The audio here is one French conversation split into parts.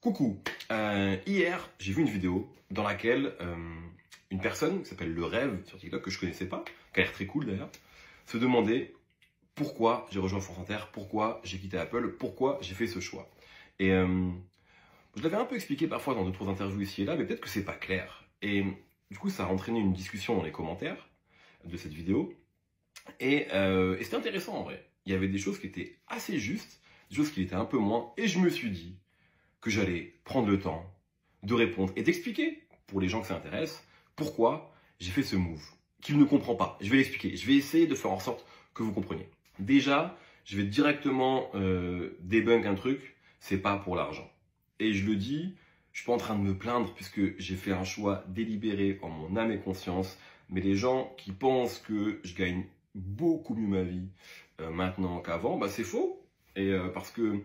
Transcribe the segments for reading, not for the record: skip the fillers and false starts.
Coucou, hier j'ai vu une vidéo dans laquelle une personne qui s'appelle Le Rêve sur TikTok, que je connaissais pas, qui a l'air très cool d'ailleurs, se demandait pourquoi j'ai rejoint France Inter, pourquoi j'ai quitté Apple, pourquoi j'ai fait ce choix. Et je l'avais un peu expliqué parfois dans d'autres interviews ici et là, mais peut-être que c'est pas clair. Et du coup ça a entraîné une discussion dans les commentaires de cette vidéo. Et c'était intéressant en vrai. Il y avait des choses qui étaient assez justes, des choses qui étaient un peu moins, et je me suis dit que j'allais prendre le temps de répondre et d'expliquer, pour les gens que ça intéresse, pourquoi j'ai fait ce move, qu'il ne comprend pas. Je vais l'expliquer, je vais essayer de faire en sorte que vous compreniez. Déjà, je vais directement débunk un truc, c'est pas pour l'argent. Et je le dis, je suis pas en train de me plaindre puisque j'ai fait un choix délibéré en mon âme et conscience, mais les gens qui pensent que je gagne beaucoup mieux ma vie maintenant qu'avant, bah c'est faux. Et parce que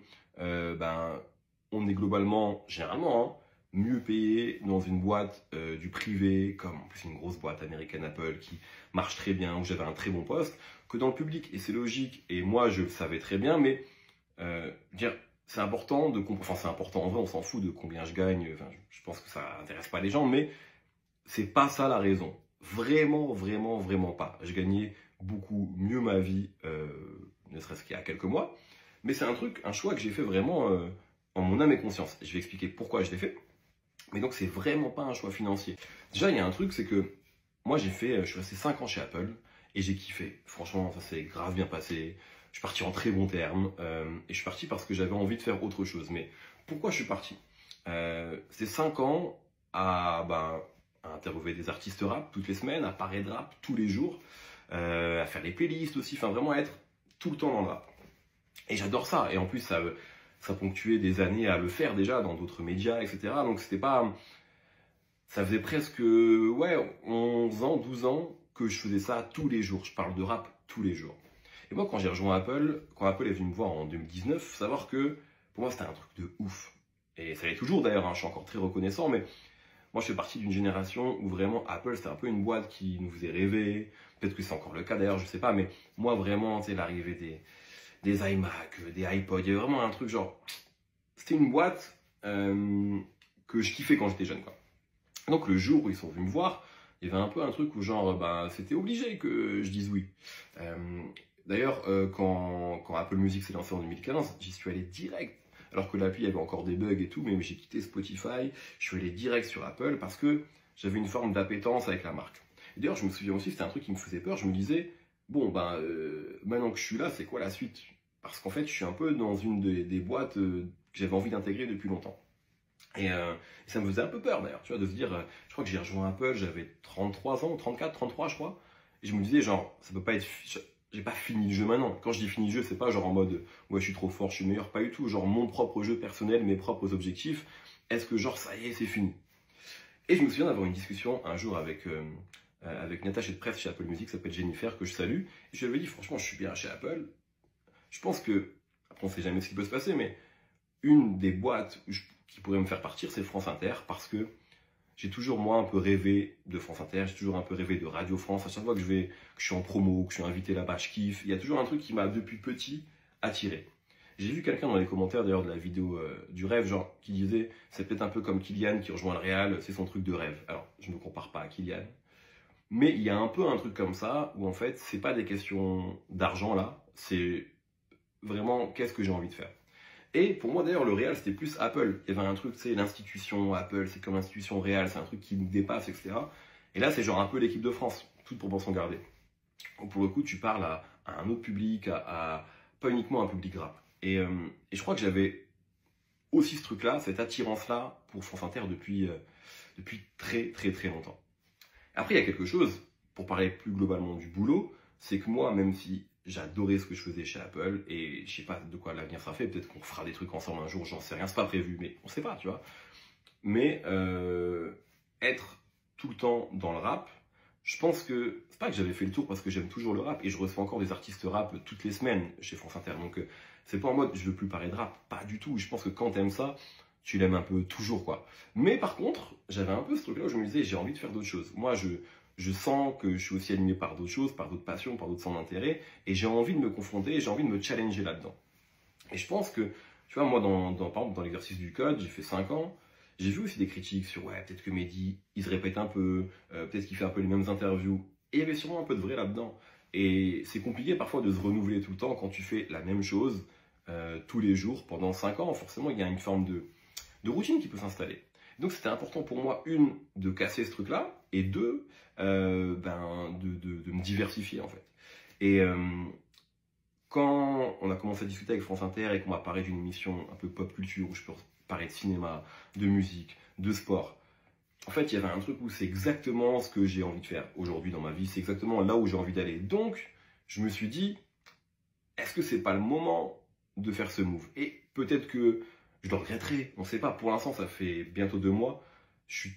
on est globalement, généralement, mieux payé dans une boîte du privé, comme en plus une grosse boîte américaine Apple qui marche très bien, où j'avais un très bon poste, que dans le public. Et c'est logique, et moi je le savais très bien, mais c'est important de comprendre, enfin c'est important, en vrai on s'en fout de combien je gagne, enfin, je pense que ça intéresse pas les gens, mais c'est pas ça la raison. Vraiment, vraiment, vraiment pas. Je gagnais beaucoup mieux ma vie, ne serait-ce qu'il y a quelques mois, mais c'est un choix que j'ai fait vraiment en mon âme et conscience. Je vais expliquer pourquoi je l'ai fait. Mais donc, c'est vraiment pas un choix financier. Déjà, il y a un truc, c'est que moi, je suis resté 5 ans chez Apple et j'ai kiffé. Franchement, ça s'est grave bien passé. Je suis parti en très bons termes et je suis parti parce que j'avais envie de faire autre chose. Mais pourquoi je suis parti C'est 5 ans à interviewer des artistes rap toutes les semaines, à parler de rap tous les jours, à faire des playlists aussi, enfin vraiment être tout le temps dans le rap. Et j'adore ça. Et en plus, ça ponctuait des années à le faire déjà dans d'autres médias, etc. Donc c'était pas... Ça faisait presque 11 ans, 12 ans que je faisais ça tous les jours. Je parle de rap tous les jours. Et moi, quand j'ai rejoint Apple, quand Apple est venu me voir en 2019, faut savoir que pour moi, c'était un truc de ouf. Et ça l'est toujours d'ailleurs, hein, je suis encore très reconnaissant, mais moi, je fais partie d'une génération où vraiment Apple, c'était un peu une boîte qui nous faisait rêver. Peut-être que c'est encore le cas d'ailleurs, je sais pas, mais moi, vraiment, c'est l'arrivée des iMac, des iPods, il y avait vraiment un truc genre... C'était une boîte que je kiffais quand j'étais jeune, quoi. Donc le jour où ils sont venus me voir, il y avait un peu un truc où genre, c'était obligé que je dise oui. D'ailleurs, quand Apple Music s'est lancé en 2015, j'y suis allé direct. Alors que l'appli avait encore des bugs et tout, mais j'ai quitté Spotify, je suis allé direct sur Apple parce que j'avais une forme d'appétence avec la marque. D'ailleurs, je me souviens aussi, c'était un truc qui me faisait peur, je me disais, bon, maintenant que je suis là, c'est quoi la suite? Parce qu'en fait, je suis un peu dans une des boîtes que j'avais envie d'intégrer depuis longtemps. Et ça me faisait un peu peur d'ailleurs, tu vois, de se dire, je crois que j'ai rejoint Apple, j'avais 33 ans, 34, 33 je crois, et je me disais genre, ça peut pas être, j'ai pas fini le jeu maintenant. Quand je dis fini le jeu, c'est pas genre en mode, ouais je suis trop fort, je suis meilleur, pas du tout, genre mon propre jeu personnel, mes propres objectifs, est-ce que genre ça y est, c'est fini? Et je me souviens d'avoir une discussion un jour avec une attachée de presse chez Apple Music, qui s'appelle Jennifer, que je salue, et je lui avais dit, franchement, je suis bien chez Apple, je pense que, après on sait jamais ce qui peut se passer, mais une des boîtes qui pourrait me faire partir, c'est France Inter, parce que j'ai toujours moi un peu rêvé de France Inter, j'ai toujours un peu rêvé de Radio France. À chaque fois que je suis en promo, que je suis invité là-bas, je kiffe. Il y a toujours un truc qui m'a depuis petit attiré. J'ai vu quelqu'un dans les commentaires d'ailleurs de la vidéo du rêve, genre qui disait c'est peut-être un peu comme Kylian qui rejoint le Real, c'est son truc de rêve. Alors je ne me compare pas à Kylian, mais il y a un peu un truc comme ça où en fait c'est pas des questions d'argent là, c'est vraiment qu'est-ce que j'ai envie de faire. Et pour moi d'ailleurs le Real c'était plus Apple, il y avait un truc, c'est l'institution Apple, c'est comme l'institution Real, c'est un truc qui nous dépasse, etc. Et là c'est genre un peu l'équipe de France, toute proportion gardée. Donc pour le coup tu parles à un autre public, pas uniquement un public rap. Et je crois que j'avais aussi ce truc-là, cette attirance-là pour France Inter depuis très très très longtemps. Après il y a quelque chose, pour parler plus globalement du boulot, c'est que moi même si j'adorais ce que je faisais chez Apple et je sais pas de quoi l'avenir sera fait. Peut-être qu'on fera des trucs ensemble un jour, j'en sais rien, c'est pas prévu, mais on sait pas, tu vois. Mais être tout le temps dans le rap, je pense que c'est pas que j'avais fait le tour parce que j'aime toujours le rap et je reçois encore des artistes rap toutes les semaines chez France Inter. Donc c'est pas en mode je veux plus parler de rap, pas du tout. Je pense que quand t'aimes ça, tu l'aimes un peu toujours, quoi. Mais par contre, j'avais un peu ce truc-là où je me disais j'ai envie de faire d'autres choses. Moi, je sens que je suis aussi animé par d'autres choses, par d'autres passions, par d'autres centres d'intérêt, et j'ai envie de me confronter, j'ai envie de me challenger là-dedans. Et je pense que Tu vois, moi, par exemple, dans l'exercice du code, j'ai fait 5 ans. J'ai vu aussi des critiques sur, ouais, peut-être que Mehdi, il se répète un peu, peut-être qu'il fait un peu les mêmes interviews. Et il y avait sûrement un peu de vrai là-dedans. Et c'est compliqué parfois de se renouveler tout le temps quand tu fais la même chose tous les jours pendant 5 ans. Forcément, il y a une forme de routine qui peut s'installer. Donc c'était important pour moi, une, de casser ce truc-là, et deux, de me diversifier en fait. Et quand on a commencé à discuter avec France Inter et qu'on m'a parlé d'une émission un peu pop culture où je peux parler de cinéma, de musique, de sport, en fait il y avait un truc où c'est exactement ce que j'ai envie de faire aujourd'hui dans ma vie, c'est exactement là où j'ai envie d'aller. Donc je me suis dit, est-ce que c'est pas le moment de faire ce move? Et peut-être que je le regretterai, on ne sait pas. Pour l'instant, ça fait bientôt 2 mois. Je suis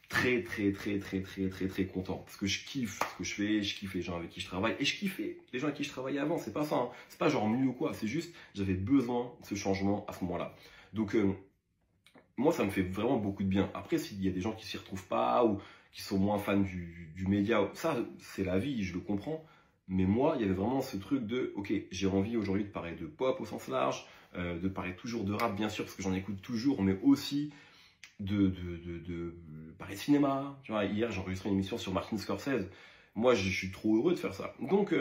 très content parce que je kiffe ce que je fais, je kiffe les gens avec qui je travaille et je kiffais les gens avec qui je travaillais avant. C'est pas ça, hein. C'est pas genre mieux ou quoi. C'est juste, j'avais besoin de ce changement à ce moment-là. Donc, moi, ça me fait vraiment beaucoup de bien. Après, s'il y a des gens qui s'y retrouvent pas ou qui sont moins fans du média, ça, c'est la vie, je le comprends. Mais moi, il y avait vraiment ce truc de, ok, j'ai envie aujourd'hui de parler de pop au sens large, de parler toujours de rap, bien sûr, parce que j'en écoute toujours, mais aussi de parler de cinéma. Tu vois, hier, j'ai enregistré une émission sur Martin Scorsese. Moi, je suis trop heureux de faire ça. Donc,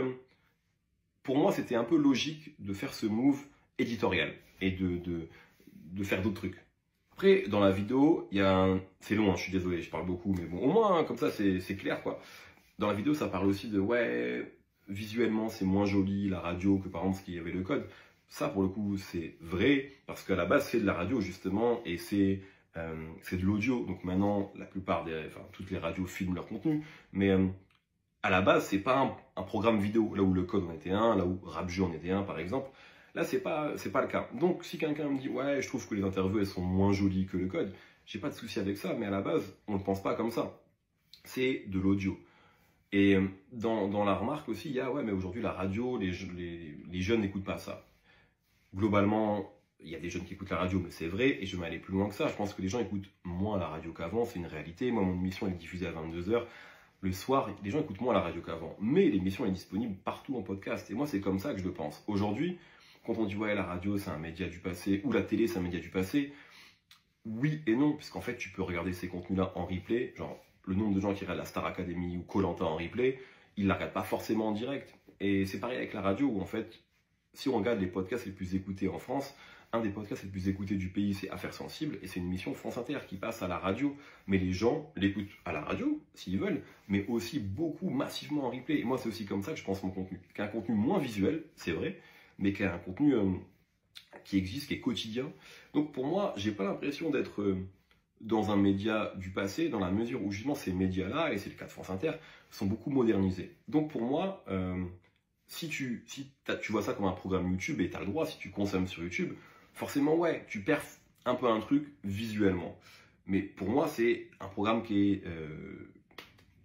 pour moi, c'était un peu logique de faire ce move éditorial et de faire d'autres trucs. Après, dans la vidéo, il y a c'est long, hein, je suis désolé, je parle beaucoup, mais bon, au moins, hein, comme ça, c'est clair, quoi. Dans la vidéo, ça parle aussi de, ouais, visuellement, c'est moins joli la radio que par exemple ce qu'il y avait le code. Ça, pour le coup, c'est vrai, parce qu'à la base, c'est de la radio, justement, et c'est de l'audio. Donc maintenant, toutes les radios filment leur contenu, mais à la base, c'est pas un programme vidéo, là où le code en était un, là où Rap Jeu en était un, par exemple. Là, c'est pas le cas. Donc, si quelqu'un me dit, ouais, je trouve que les interviews, elles sont moins jolies que le code, j'ai pas de souci avec ça, mais à la base, on ne pense pas comme ça. C'est de l'audio. Et dans la remarque aussi, il y a, ouais, mais aujourd'hui, la radio, les jeunes n'écoutent pas ça. Globalement, il y a des jeunes qui écoutent la radio, mais c'est vrai, et je vais aller plus loin que ça. Je pense que les gens écoutent moins la radio qu'avant, c'est une réalité. Moi, mon émission, elle est diffusée à 22 h. Le soir, les gens écoutent moins la radio qu'avant. Mais l'émission est disponible partout en podcast. Et moi, c'est comme ça que je le pense. Aujourd'hui, quand on dit, ouais, la radio, c'est un média du passé, ou la télé, c'est un média du passé, oui et non, puisqu'en fait, tu peux regarder ces contenus-là en replay. Genre, le nombre de gens qui regardent la Star Academy ou Koh-Lanta en replay, ils ne la regardent pas forcément en direct. Et c'est pareil avec la radio, où en fait, si on regarde les podcasts les plus écoutés en France, un des podcasts les plus écoutés du pays, c'est Affaires Sensibles, et c'est une émission France Inter qui passe à la radio. Mais les gens l'écoutent à la radio, s'ils veulent, mais aussi beaucoup, massivement en replay. Et moi, c'est aussi comme ça que je pense mon contenu. Qu'un contenu moins visuel, c'est vrai, mais qu'un contenu qui existe, qui est quotidien. Donc pour moi, j'ai pas l'impression d'être dans un média du passé, dans la mesure où justement ces médias-là, et c'est le cas de France Inter, sont beaucoup modernisés. Donc pour moi, si tu vois ça comme un programme YouTube, et tu as le droit, si tu consommes sur YouTube, forcément, ouais, tu perfs un peu un truc visuellement. Mais pour moi, c'est un programme qui est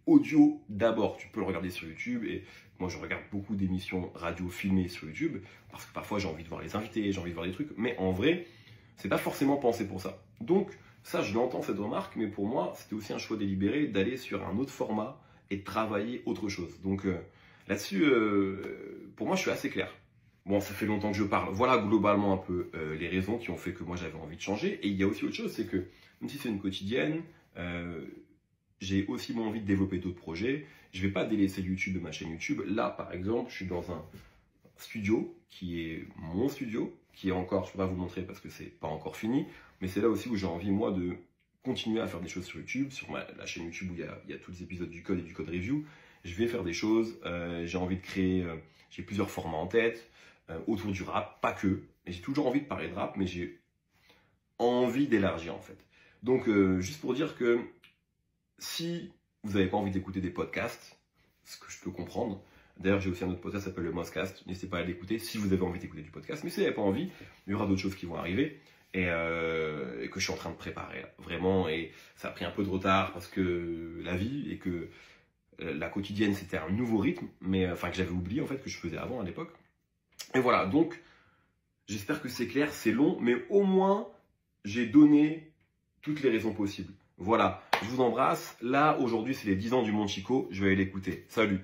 audio d'abord. Tu peux le regarder sur YouTube, et moi, je regarde beaucoup d'émissions radio filmées sur YouTube, parce que parfois, j'ai envie de voir les invités, j'ai envie de voir des trucs, mais en vrai, c'est pas forcément pensé pour ça. Donc, ça, je l'entends, cette remarque, mais pour moi, c'était aussi un choix délibéré d'aller sur un autre format et de travailler autre chose. Donc, là-dessus, pour moi, je suis assez clair. Bon, ça fait longtemps que je parle. Voilà globalement un peu les raisons qui ont fait que moi, j'avais envie de changer. Et il y a aussi autre chose, c'est que, même si c'est une quotidienne, j'ai aussi envie de développer d'autres projets. Je ne vais pas délaisser YouTube de ma chaîne YouTube. Là, par exemple, je suis dans un studio qui est mon studio, qui est encore, je ne peux pas vous montrer parce que c'est pas encore fini, mais c'est là aussi où j'ai envie, moi, de continuer à faire des choses sur YouTube, sur la chaîne YouTube où il y a tous les épisodes du code et du code review. Je vais faire des choses, j'ai envie de créer, j'ai plusieurs formats en tête, autour du rap, pas que, mais j'ai toujours envie de parler de rap, mais j'ai envie d'élargir en fait. Donc, juste pour dire que si vous n'avez pas envie d'écouter des podcasts, ce que je peux comprendre, d'ailleurs j'ai aussi un autre podcast qui s'appelle le Moscast, n'hésitez pas à l'écouter si vous avez envie d'écouter du podcast, mais si vous n'avez pas envie, il y aura d'autres choses qui vont arriver, et que je suis en train de préparer, vraiment, et ça a pris un peu de retard parce que la vie, et que la quotidienne c'était un nouveau rythme, mais enfin que j'avais oublié en fait, que je faisais avant à l'époque. Et voilà, donc j'espère que c'est clair, c'est long, mais au moins j'ai donné toutes les raisons possibles. Voilà, je vous embrasse. Là, aujourd'hui, c'est les 10 ans du Monde Chico. Je vais aller l'écouter. Salut!